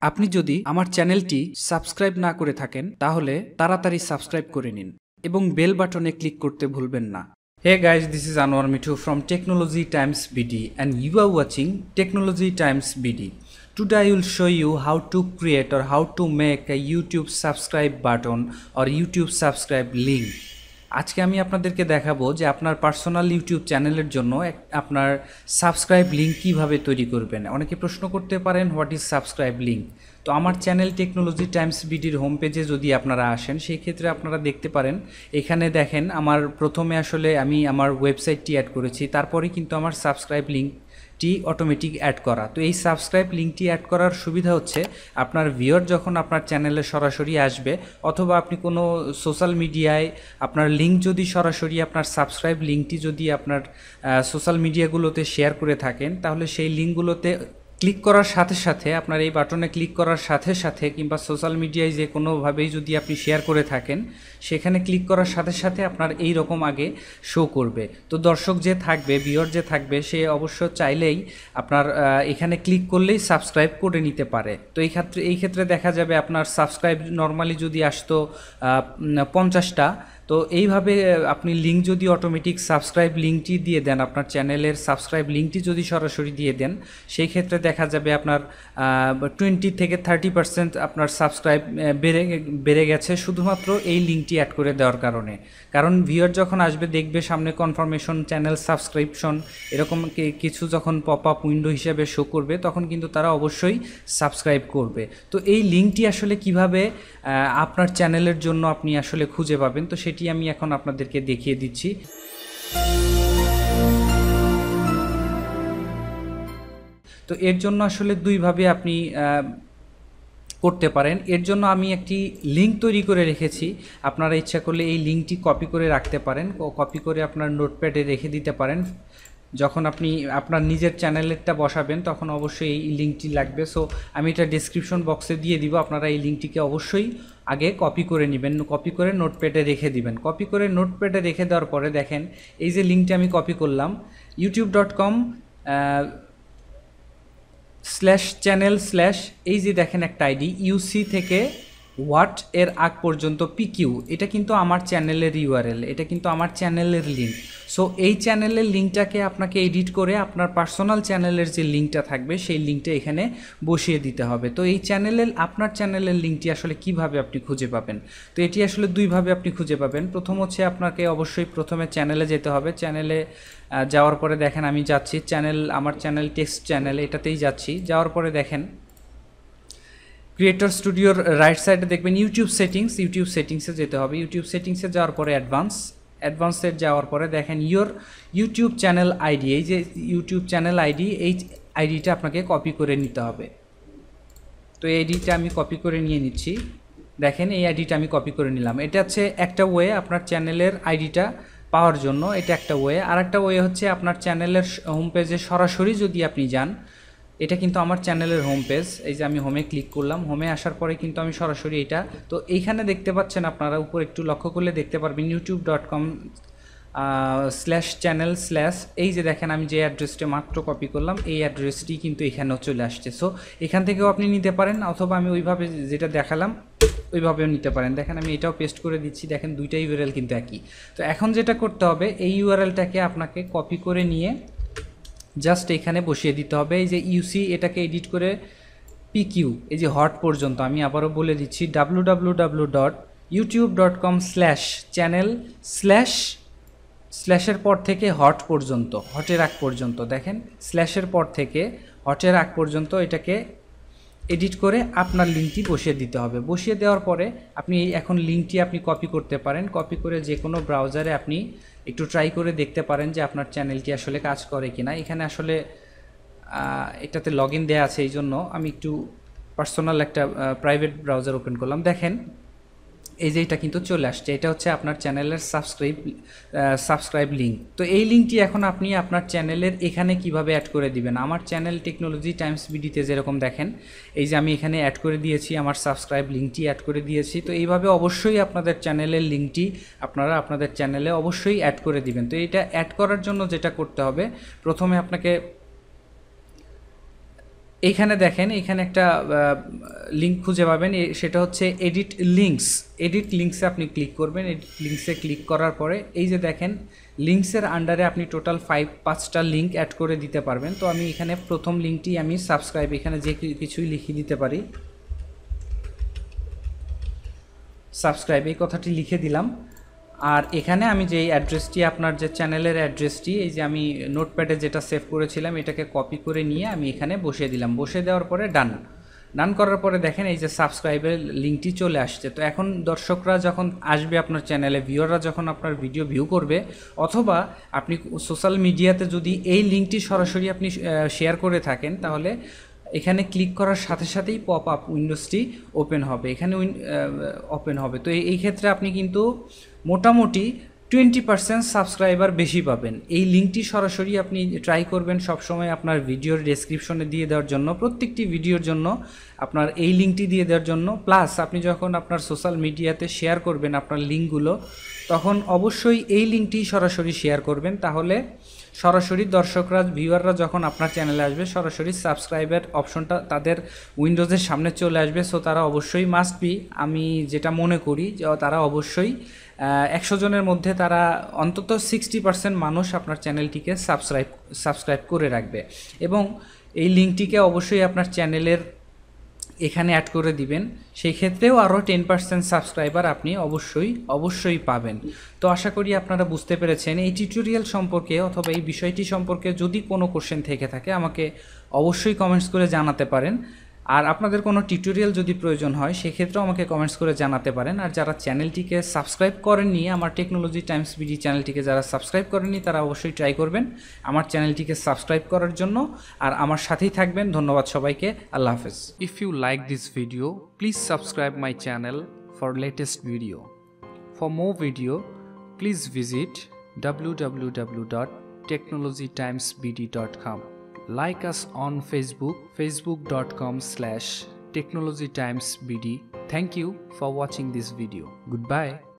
আপনি যদি আমার চ্যানেলটি সাবস্ক্রাইব না করে থাকেন তাহলে তাড়াতাড়ি সাবস্ক্রাইব করে নিন এবং বেল বাটনে ক্লিক করতে ভুলবেন না। Hey guys, this is Anwar Mithu from Technology Times BD and you are watching Technology Times BD. Today I will show you how to create or how to make a YouTube subscribe button or YouTube subscribe link. আজকে আমি আপনাদেরকে দেখাবো যে আপনার personal YouTube চ্যানেলের জন্য আপনার subscribe link কীভাবে তৈরি করবেন। অনেকে প্রশ্ন করতে পারেন হোয়াট ইজ সাবস্ক্রাইব লিঙ্ক। তো আমার চ্যানেল টেকনোলজি টাইমস বিডির হোম পেজে যদি আপনারা আসেন সেই ক্ষেত্রে আপনারা দেখতে পারেন এখানে দেখেন আমার প্রথমে আসলে আমি আমার ওয়েবসাইটটি অ্যাড করেছি, তারপরে কিন্তু আমার সাবস্ক্রাইব লিঙ্কটি অটোমেটিক অ্যাড করা। তো এই সাবস্ক্রাইব লিঙ্কটি অ্যাড করার সুবিধা হচ্ছে আপনার ভিউয়ার যখন আপনার চ্যানেলে সরাসরি আসবে অথবা আপনি কোনো সোশ্যাল মিডিয়ায় আপনার লিঙ্ক যদি সরাসরি আপনার সাবস্ক্রাইব লিঙ্কটি যদি আপনার সোশ্যাল মিডিয়াগুলোতে শেয়ার করে থাকেন তাহলে সেই লিঙ্কগুলোতে ক্লিক করার সাথে সাথে আপনার এই বাটনে ক্লিক করার সাথে সাথে কিংবা সোশ্যাল মিডিয়ায় যে কোনোভাবেই যদি আপনি শেয়ার করে থাকেন সেখানে ক্লিক করার সাথে সাথে আপনার এই রকম আগে শো করবে। তো দর্শক যে থাকবে, ভিউয়ার যে থাকবে, সে অবশ্য চাইলেই আপনার এখানে ক্লিক করলেই সাবস্ক্রাইব করে নিতে পারে। তো এই ক্ষেত্রে দেখা যাবে আপনার সাবস্ক্রাইব নর্মালি যদি আসতো 50টা, তো এইভাবে আপনি লিঙ্ক যদি অটোমেটিক সাবস্ক্রাইব লিঙ্কটি দিয়ে দেন, আপনার চ্যানেলের সাবস্ক্রাইব লিঙ্কটি যদি সরাসরি দিয়ে দেন সেই ক্ষেত্রে দেখা যাবে আপনার 20 থেকে 30% আপনার সাবস্ক্রাইব বেড়ে গেছে শুধুমাত্র এই লিঙ্কটি অ্যাড করে দেওয়ার কারণে। কারণ ভিউয়ার যখন আসবে দেখবে সামনে কনফার্মেশন, চ্যানেল সাবস্ক্রিপশন এরকম কিছু যখন পপ আপ উইন্ডো হিসেবে শো করবে তখন কিন্তু তারা অবশ্যই সাবস্ক্রাইব করবে। তো এই লিঙ্কটি আসলে কিভাবে আপনার চ্যানেলের জন্য আপনি আসলে খুঁজে পাবেন তো সেটি আমি এখন আপনাদেরকে দেখিয়ে দিচ্ছি। তো এর জন্য আসলে দুইভাবে আপনি করতে পারেন। এর জন্য আমি একটি লিঙ্ক তৈরি করে রেখেছি, আপনারা ইচ্ছা করলে এই লিঙ্কটি কপি করে রাখতে পারেন, কপি করে আপনার নোটপ্যাডে রেখে দিতে পারেন। যখন আপনি আপনার নিজের চ্যানেলেরটা বসাবেন তখন অবশ্যই এই লিঙ্কটি লাগবে। সো আমি এটা ডেসক্রিপশন বক্সে দিয়ে দিব, আপনারা এই লিঙ্কটিকে অবশ্যই আগে কপি করে নেবেন, কপি করে নোটপ্যাডে রেখে দিবেন। কপি করে নোটপ্যাডে রেখে দেওয়ার পরে দেখেন এই যে লিঙ্কটি আমি কপি করলাম youtube.com/channel/ এই যে দেখেন একটা আইডি ইউসি থেকে হোয়াট এর আগ পর্যন্ত পিকিউ, এটা কিন্তু আমার চ্যানেলের ইউআরএল, এটা কিন্তু আমার চ্যানেলের লিঙ্ক। সো এই চ্যানেলের লিঙ্কটাকে আপনাকে এডিট করে আপনার পার্সোনাল চ্যানেলের যে লিঙ্কটা থাকবে সেই লিঙ্কটা এখানে বসিয়ে দিতে হবে। তো এই আপনার চ্যানেলের লিঙ্কটি আসলে কিভাবে আপনি খুঁজে পাবেন, তো এটি আসলে দুইভাবে আপনি খুঁজে পাবেন। প্রথম হচ্ছে আপনাকে অবশ্যই প্রথমে চ্যানেলে যেতে হবে। চ্যানেলে যাওয়ার পরে দেখেন আমি যাচ্ছি আমার চ্যানেল টেক্সট চ্যানেল, এটাতেই যাচ্ছি। যাওয়ার পরে দেখেন ক্রিয়েটর স্টুডিওর রাইট সাইডে দেখবেন ইউটিউব সেটিংসে যেতে হবে। ইউটিউব সেটিংসে যাওয়ার পরে অ্যাডভান্সে যাওয়ার পরে দেখেন ইউটিউব চ্যানেল আইডি, এই যে ইউটিউব চ্যানেল আইডি, এই আইডিটা আপনাকে কপি করে নিতে হবে। তো এই আইডিটা আমি কপি করে নিয়ে নিচ্ছি। দেখেন এই আইডিটা আমি কপি করে নিলাম। এটা হচ্ছে একটা ওয়ে আপনার চ্যানেলের আইডিটা পাওয়ার জন্য, এটা একটা ওয়ে। আর একটা ওয়ে হচ্ছে আপনার চ্যানেলের হোম পেজে সরাসরি যদি আপনি যান, এটা কিন্তু আমার চ্যানেলের হোম পেজ, এই যে আমি হোমে ক্লিক করলাম, হোমে আসার পরে কিন্তু আমি সরাসরি এটা, তো এইখানে দেখতে পাচ্ছেন আপনারা উপর একটু লক্ষ্য করলে দেখতে পারবেন youtube.com/channel/ এই যে দেখেন আমি যে অ্যাড্রেসটা মাত্র কপি করলাম এই অ্যাড্রেসটি কিন্তু এখানেও চলে আসছে। সো এখান থেকেও আপনি নিতে পারেন অথবা আমি ওইভাবে যেটা দেখালাম ওইভাবেও নিতে পারেন। দেখেন আমি এটাও পেস্ট করে দিচ্ছি, দেখেন দুইটা ইউআরএল কিন্তু একই। তো এখন যেটা করতে হবে এই ইউআরএলটাকে আপনাকে কপি করে নিয়ে জাস্ট এখানে বসিয়ে দিতে হবে। এই যে ইউসি এটাকে এডিট করে পিকিউ, এই যে হট পর্যন্ত, আমি আবারও বলে দিচ্ছি www.youtube.com/channel/এর পর থেকে হট পর্যন্ত, হটের আগ পর্যন্ত, দেখেন স্ল্যাশের পর থেকে হটের আগ পর্যন্ত এটাকে এডিট করে আপনার লিঙ্কটি বসিয়ে দিতে হবে। বসিয়ে দেওয়ার পরে আপনি এখন লিঙ্কটি আপনি কপি করতে পারেন, কপি করে যে কোনো ব্রাউজারে আপনি একটু ট্রাই করে দেখতে পারেন যে আপনার চ্যানেলটি আসলে কাজ করে কিনা। এখানে আসলে এটাতে লগ ইন দেওয়া আছে, এই জন্য আমি একটু পার্সোনাল একটা প্রাইভেট ব্রাউজার ওপেন করলাম। দেখেন এই যে এটা কিন্তু চলে আসছে, এটা হচ্ছে আপনার চ্যানেলের সাবস্ক্রাইব লিঙ্ক। তো এই লিঙ্কটি এখন আপনি আপনার চ্যানেলের এখানে কিভাবে অ্যাড করে দিবেন। আমার চ্যানেল টেকনোলজি টাইমস বিডিতে যেরকম দেখেন এই যে আমি এখানে অ্যাড করে দিয়েছি, আমার সাবস্ক্রাইব লিঙ্কটি অ্যাড করে দিয়েছি। তো এইভাবে অবশ্যই আপনাদের চ্যানেলের লিঙ্কটি আপনারা আপনাদের চ্যানেলে অবশ্যই অ্যাড করে দিবেন। তো এটা অ্যাড করার জন্য যেটা করতে হবে, প্রথমে আপনাকে এইখানে দেখেন, এইখানে একটা লিঙ্ক খুঁজে পাবেন, সেটা হচ্ছে এডিট লিঙ্কসে আপনি ক্লিক করবেন। এডিট লিঙ্কসে ক্লিক করার পরে এই যে দেখেন লিঙ্কসের আন্ডারে আপনি টোটাল 5-5টা লিঙ্ক অ্যাড করে দিতে পারবেন। তো আমি এখানে প্রথম লিঙ্কটি আমি সাবস্ক্রাইব, এখানে যে কিছুই লিখে দিতে পারি, সাবস্ক্রাইব এই কথাটি লিখে দিলাম। আর এখানে আমি যে অ্যাড্রেসটি, আপনার যে চ্যানেলের অ্যাড্রেসটি, এই যে আমি নোটপ্যাডে যেটা সেভ করেছিলাম এটাকে কপি করে নিয়ে আমি এখানে বসিয়ে দিলাম। বসিয়ে দেওয়ার পরে ডান করার পরে দেখেন এই যে সাবস্ক্রাইবের লিঙ্কটি চলে আসছে। তো এখন দর্শকরা যখন আসবে আপনার চ্যানেলে, ভিউয়াররা যখন আপনার ভিডিও ভিউ করবে, অথবা আপনি সোশ্যাল মিডিয়াতে যদি এই লিঙ্কটি সরাসরি আপনি শেয়ার করে থাকেন, তাহলে এখানে ক্লিক করার সাথে সাথেই পপ আপ উইন্ডোজটি ওপেন হবে, এখানে ওপেন হবে। তো এই ক্ষেত্রে আপনি কিন্তু মোটামুটি 20% সাবস্ক্রাইবার বেশি পাবেন। এই লিঙ্কটি সরাসরি আপনি ট্রাই করবেন সবসময় আপনার ভিডিওর ডেসক্রিপশনে দিয়ে দেওয়ার জন্য, প্রত্যেকটি ভিডিওর জন্য আপনার এই লিঙ্কটি দিয়ে দেওয়ার জন্য। প্লাস আপনি যখন আপনার সোশ্যাল মিডিয়াতে শেয়ার করবেন আপনার লিঙ্কগুলো, তখন অবশ্যই এই লিঙ্কটি সরাসরি শেয়ার করবেন। তাহলে সরাসরি দর্শকরা, ভিউয়াররা যখন আপনার চ্যানেলে আসবে, সরাসরি সাবস্ক্রাইবের অপশনটা তাদের উইন্ডোজের সামনে চলে আসবে। সো তারা অবশ্যই মাস্ট বি, আমি যেটা মনে করি যে তারা অবশ্যই 100 জনের মধ্যে তারা অন্তত 60% মানুষ আপনার চ্যানেলটিকে সাবস্ক্রাইব করে রাখবে। এবং এই লিঙ্কটিকে অবশ্যই আপনার চ্যানেলের এখানে অ্যাড করে দিবেন, সেই ক্ষেত্রেও আরও 10% সাবস্ক্রাইবার আপনি অবশ্যই পাবেন। তো আশা করি আপনারা বুঝতে পেরেছেন এই টিউটোরিয়াল সম্পর্কে, অথবা এই বিষয়টি সম্পর্কে যদি কোনো কোশ্চেন থেকে থাকে আমাকে অবশ্যই কমেন্টস করে জানাতে পারেন। আর আপনাদের কোনো টিউটোরিয়াল যদি প্রয়োজন হয় সেক্ষেত্রেও আমাকে কমেন্টস করে জানাতে পারেন। আর যারা চ্যানেলটিকে সাবস্ক্রাইব করেননি, আমার টেকনোলজি টাইমস বিডি চ্যানেলটিকে যারা সাবস্ক্রাইব করেননি, তারা অবশ্যই ট্রাই করবেন আমার চ্যানেলটিকে সাবস্ক্রাইব করার জন্য। আর আমার সাথেই থাকবেন। ধন্যবাদ সবাইকে। আল্লাহ হাফেজ। If you like this video, please subscribe my channel for latest video. For more video, please visit www.technologytimesbd.com. Like us on Facebook, facebook.com/technologytimesbd. Thank you for watching this video. Goodbye.